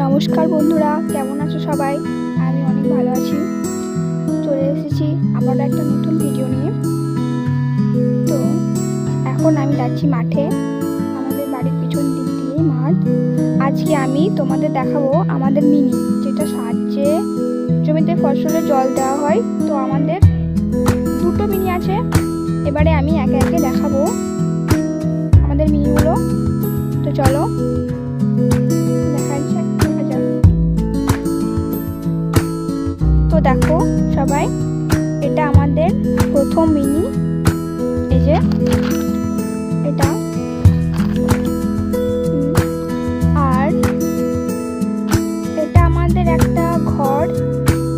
নমস্কার বন্ধুরা, কেমন আছো সবাই? আমি অনেক ভালো আছি। চলে এসেছি আবার একটা নতুন ভিডিও নিয়ে। তো এখন আমি যাচ্ছি মাঠে, আমাদের বাড়ির পিছন দিক দিয়ে মাঠ। আজকে আমি তোমাদের দেখাবো আমাদের মিনি, যেটা সাহায্যে জমিতে ফসলে জল দেওয়া হয়। তো আমাদের দুটো মিনি আছে। এবারে আমি একে একে দেখাবো আমাদের মিনিগুলো। তো চলো দেখা যাক। তো দেখো সবাই, এটা আমাদের প্রথম মিনি। এই যে এটা, আর এটা আমাদের একটা ঘর।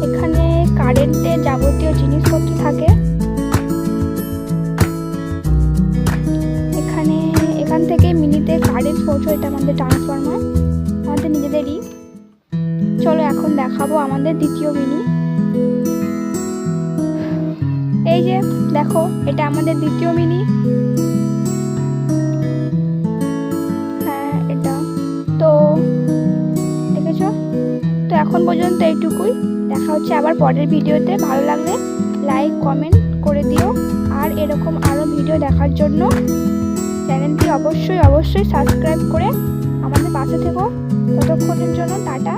এখানে কারেন্টের যাবতীয় জিনিসপত্র থাকে। এখান থেকে মিনিতে কারেন্ট পৌঁছয়। এটা আমাদের ট্রান্সফরমার, আমাদের নিজেদেরই। চলো এখন দেখাবো আমাদের দ্বিতীয় মিনি। এই যে দেখো, এটা আমাদের দ্বিতীয় মিনি। হ্যাঁ, এটা তো দেখেছো। তো এখন পর্যন্ত এইটুকুই। দেখা হচ্ছে আবার পরের ভিডিওতে। ভালো লাগলে লাইক কমেন্ট করে দিও, আর এরকম আরো ভিডিও দেখার জন্য চ্যানেলটি অবশ্যই সাবস্ক্রাইব করে আমাদের পাশে থেকো। ততক্ষণের জন্য টাটা।